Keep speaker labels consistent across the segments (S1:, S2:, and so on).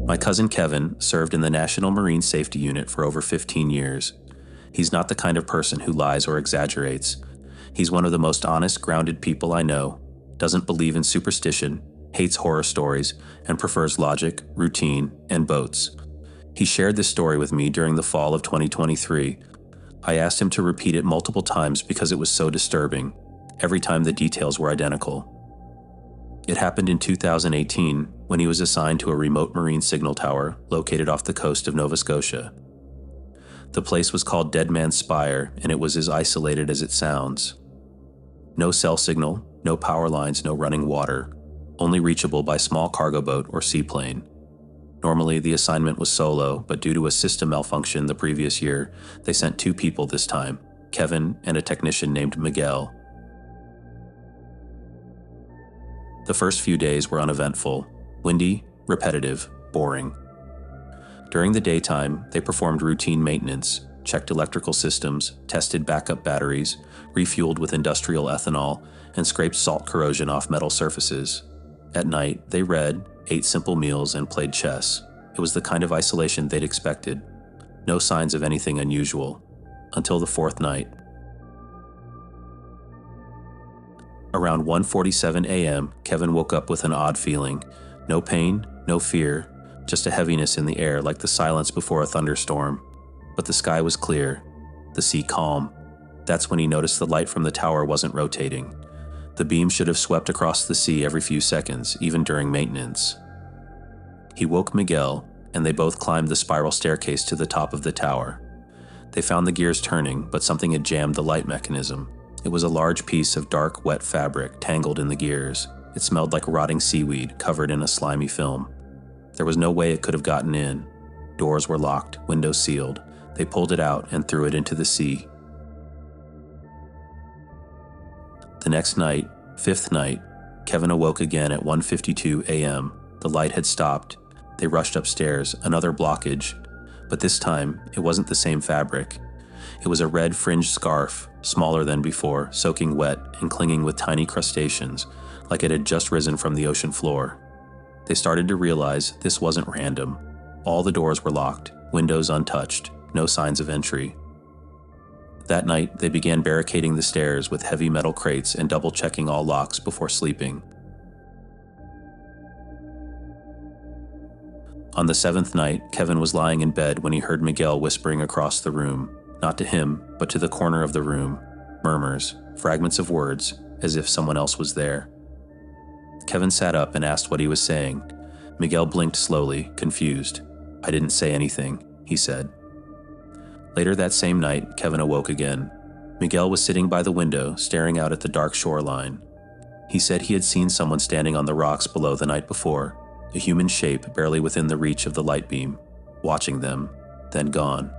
S1: My cousin Kevin served in the National Marine Safety Unit for over 15 years. He's not the kind of person who lies or exaggerates. He's one of the most honest, grounded people I know, doesn't believe in superstition, hates horror stories, and prefers logic, routine, and boats. He shared this story with me during the fall of 2023. I asked him to repeat it multiple times because it was so disturbing. Every time the details were identical. It happened in 2018 when he was assigned to a remote marine signal tower located off the coast of Nova Scotia. The place was called Dead Man's Spire, and it was as isolated as it sounds. No cell signal, no power lines, no running water, only reachable by small cargo boat or seaplane. Normally, the assignment was solo, but due to a system malfunction the previous year, they sent 2 people this time, Kevin and a technician named Miguel. The first few days were uneventful, windy, repetitive, boring. During the daytime, they performed routine maintenance, checked electrical systems, tested backup batteries, refueled with industrial ethanol, and scraped salt corrosion off metal surfaces. At night, they read, ate simple meals, and played chess. It was the kind of isolation they'd expected. No signs of anything unusual. Until the 4th night. Around 1:47 a.m., Kevin woke up with an odd feeling. No pain, no fear, just a heaviness in the air like the silence before a thunderstorm. But the sky was clear, the sea calm. That's when he noticed the light from the tower wasn't rotating. The beam should have swept across the sea every few seconds, even during maintenance. He woke Miguel, and they both climbed the spiral staircase to the top of the tower. They found the gears turning, but something had jammed the light mechanism. It was a large piece of dark, wet fabric tangled in the gears. It smelled like rotting seaweed covered in a slimy film. There was no way it could have gotten in. Doors were locked, windows sealed. They pulled it out and threw it into the sea. The next night, 5th night, Kevin awoke again at 1:52 a.m. The light had stopped. They rushed upstairs, another blockage. But this time, it wasn't the same fabric. It was a red fringed scarf, smaller than before, soaking wet and clinging with tiny crustaceans, like it had just risen from the ocean floor. They started to realize this wasn't random. All the doors were locked, windows untouched, no signs of entry. That night, they began barricading the stairs with heavy metal crates and double-checking all locks before sleeping. On the 7th night, Kevin was lying in bed when he heard Miguel whispering across the room, not to him, but to the corner of the room, murmurs, fragments of words, as if someone else was there. Kevin sat up and asked what he was saying. Miguel blinked slowly, confused. "I didn't say anything," he said. Later that same night, Kevin awoke again. Miguel was sitting by the window, staring out at the dark shoreline. He said he had seen someone standing on the rocks below the night before, a human shape barely within the reach of the light beam, watching them, then gone.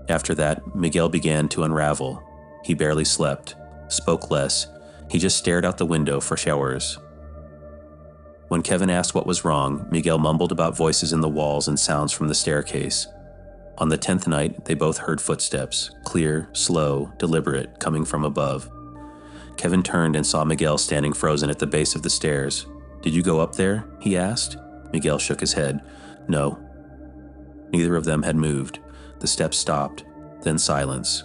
S1: After that, Miguel began to unravel. He barely slept, spoke less. He just stared out the window for hours. When Kevin asked what was wrong, Miguel mumbled about voices in the walls and sounds from the staircase. On the 10th night, they both heard footsteps, clear, slow, deliberate, coming from above. Kevin turned and saw Miguel standing frozen at the base of the stairs. "Did you go up there?" he asked. Miguel shook his head. "No." Neither of them had moved. The steps stopped, then silence.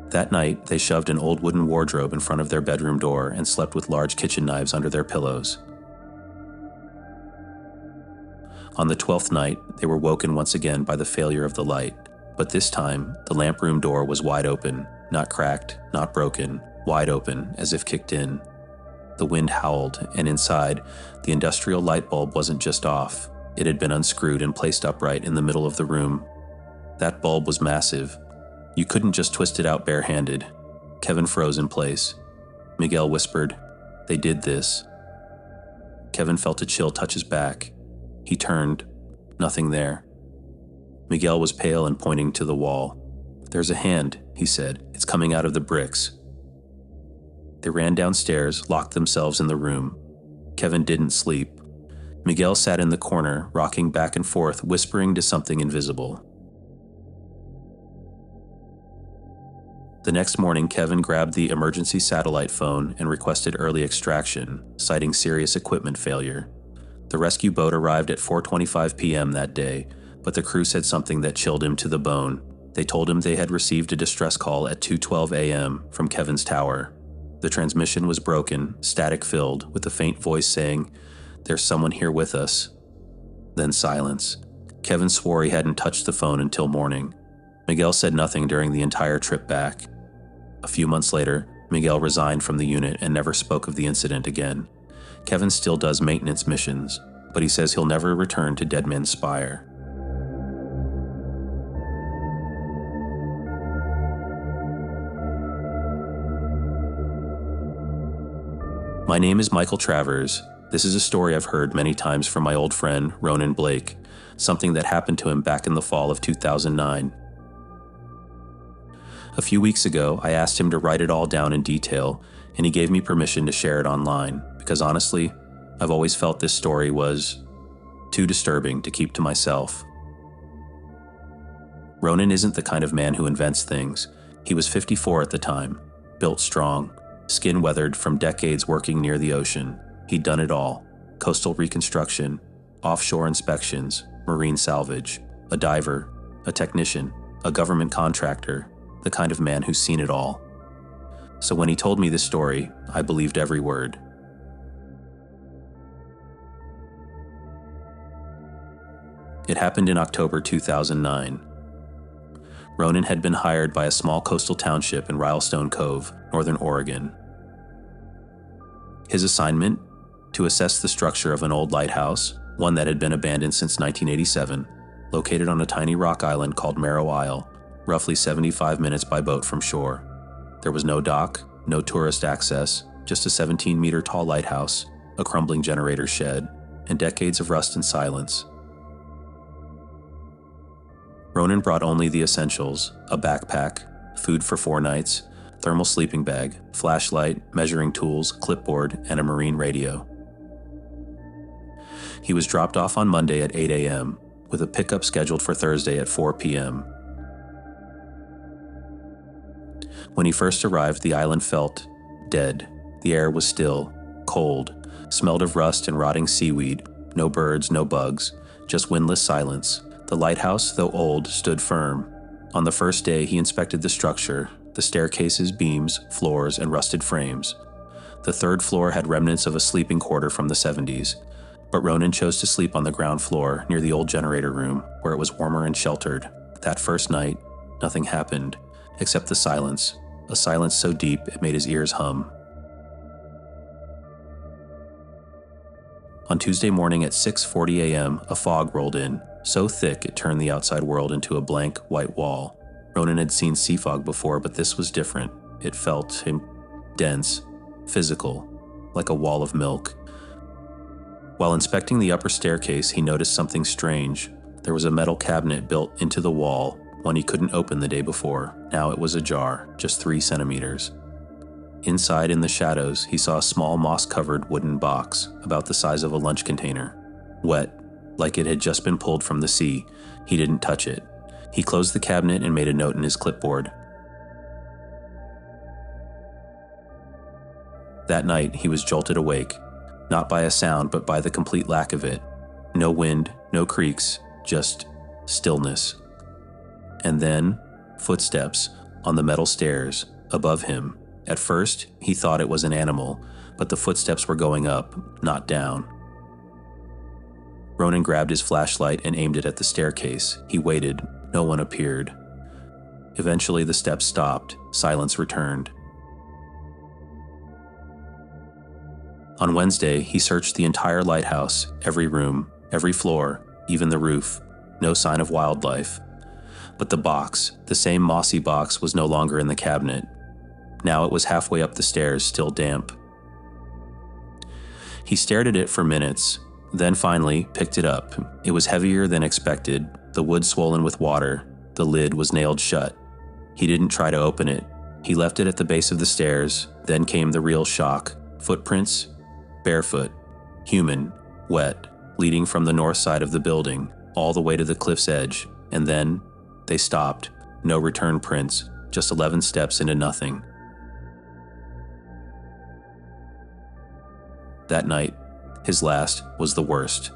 S1: That night, they shoved an old wooden wardrobe in front of their bedroom door and slept with large kitchen knives under their pillows. On the 12th night, they were woken once again by the failure of the light, but this time, the lamp room door was wide open, not cracked, not broken, wide open, as if kicked in. The wind howled, and inside, the industrial light bulb wasn't just off. It had been unscrewed and placed upright in the middle of the room. That bulb was massive. You couldn't just twist it out barehanded. Kevin froze in place. Miguel whispered, "They did this." Kevin felt a chill touch his back. He turned. Nothing there. Miguel was pale and pointing to the wall. "There's a hand," he said. "It's coming out of the bricks." They ran downstairs, locked themselves in the room. Kevin didn't sleep. Miguel sat in the corner, rocking back and forth, whispering to something invisible. The next morning, Kevin grabbed the emergency satellite phone and requested early extraction, citing serious equipment failure. The rescue boat arrived at 4:25 p.m. that day, but the crew said something that chilled him to the bone. They told him they had received a distress call at 2:12 a.m. from Kevin's tower. The transmission was broken, static-filled, with a faint voice saying, "There's someone here with us." Then silence. Kevin swore he hadn't touched the phone until morning. Miguel said nothing during the entire trip back. A few months later, Miguel resigned from the unit and never spoke of the incident again. Kevin still does maintenance missions, but he says he'll never return to Dead Man's Spire. My name is Michael Travers. This is a story I've heard many times from my old friend, Ronan Blake, something that happened to him back in the fall of 2009. A few weeks ago, I asked him to write it all down in detail, and he gave me permission to share it online, because honestly, I've always felt this story was too disturbing to keep to myself. Ronan isn't the kind of man who invents things. He was 54 at the time, built strong, skin weathered from decades working near the ocean. He'd done it all: coastal reconstruction, offshore inspections, marine salvage, a diver, a technician, a government contractor, the kind of man who's seen it all. So when he told me this story, I believed every word. It happened in October 2009. Ronan had been hired by a small coastal township in Rylestone Cove, Northern Oregon. His assignment? To assess the structure of an old lighthouse, one that had been abandoned since 1987, located on a tiny rock island called Merrow Isle, roughly 75 minutes by boat from shore. There was no dock, no tourist access, just a 17-meter tall lighthouse, a crumbling generator shed, and decades of rust and silence. Ronan brought only the essentials: a backpack, food for 4 nights, thermal sleeping bag, flashlight, measuring tools, clipboard, and a marine radio. He was dropped off on Monday at 8 a.m., with a pickup scheduled for Thursday at 4 p.m. When he first arrived, the island felt dead. The air was still, cold, smelled of rust and rotting seaweed, no birds, no bugs, just windless silence. The lighthouse, though old, stood firm. On the first day, he inspected the structure, the staircases, beams, floors, and rusted frames. The third floor had remnants of a sleeping quarter from the 70s, but Ronan chose to sleep on the ground floor near the old generator room, where it was warmer and sheltered. That first night, nothing happened, except the silence, a silence so deep it made his ears hum. On Tuesday morning at 6:40 a.m., a fog rolled in, so thick it turned the outside world into a blank, white wall. Ronan had seen sea fog before, but this was different. It felt dense, physical, like a wall of milk. While inspecting the upper staircase, he noticed something strange. There was a metal cabinet built into the wall, one he couldn't open the day before. Now it was ajar, just 3 centimeters. Inside, in the shadows, he saw a small moss-covered wooden box, about the size of a lunch container. Wet, like it had just been pulled from the sea. He didn't touch it. He closed the cabinet and made a note in his clipboard. That night, he was jolted awake, not by a sound, but by the complete lack of it. No wind, no creaks, just stillness. And then, footsteps on the metal stairs above him. At first, he thought it was an animal, but the footsteps were going up, not down. Ronan grabbed his flashlight and aimed it at the staircase. He waited. No one appeared. Eventually, the steps stopped. Silence returned. On Wednesday, he searched the entire lighthouse, every room, every floor, even the roof. No sign of wildlife. But the box, the same mossy box, was no longer in the cabinet. Now it was halfway up the stairs, still damp. He stared at it for minutes, then finally picked it up. It was heavier than expected, the wood swollen with water. The lid was nailed shut. He didn't try to open it. He left it at the base of the stairs. Then came the real shock. Footprints, barefoot, human, wet, leading from the north side of the building, all the way to the cliff's edge. And then they stopped. No return prints, just 11 steps into nothing. That night, His last was the worst.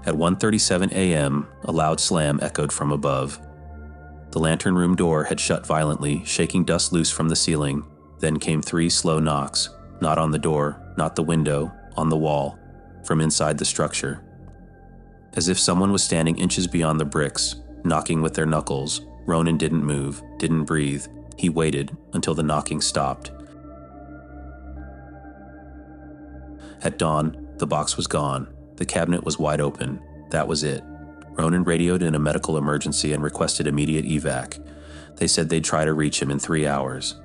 S1: At 1:37 a.m., a loud slam echoed from above. The lantern room door had shut violently, shaking dust loose from the ceiling. Then came 3 slow knocks, not on the door, not the window, on the wall, from inside the structure. As if someone was standing inches beyond the bricks, knocking with their knuckles, Ronan didn't move, didn't breathe. He waited until the knocking stopped. At dawn, the box was gone. The cabinet was wide open. That was it. Ronan radioed in a medical emergency and requested immediate evac. They said they'd try to reach him in 3 hours.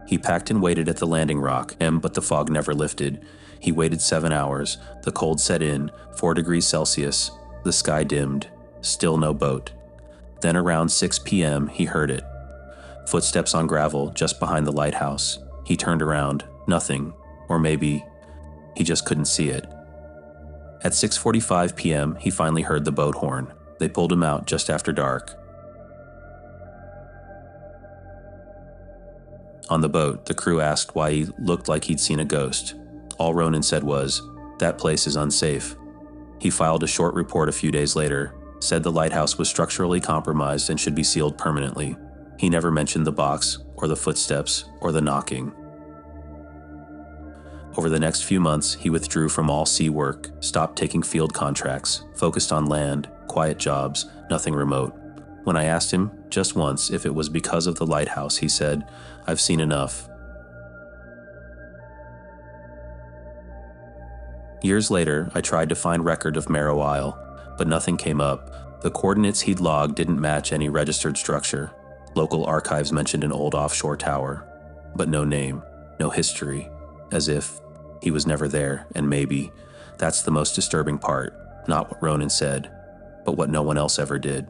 S1: He packed and waited at the landing rock, but the fog never lifted. He waited 7 hours. The cold set in, 4 degrees Celsius. The sky dimmed. Still no boat. Then around 6 p.m., he heard it. Footsteps on gravel just behind the lighthouse. He turned around. Nothing. Or maybe he just couldn't see it. At 6:45 p.m., he finally heard the boat horn. They pulled him out just after dark. On the boat, the crew asked why he looked like he'd seen a ghost. All Ronan said was, "That place is unsafe." He filed a short report a few days later, said the lighthouse was structurally compromised and should be sealed permanently. He never mentioned the box, or the footsteps, or the knocking. Over the next few months, he withdrew from all sea work, stopped taking field contracts, focused on land, quiet jobs, nothing remote. When I asked him, just once, if it was because of the lighthouse, he said, "I've seen enough." Years later, I tried to find record of Marrow Isle, but nothing came up. The coordinates he'd logged didn't match any registered structure. Local archives mentioned an old offshore tower, but no name, no history, as if he was never there, and maybe that's the most disturbing part, not what Ronan said, but what no one else ever did.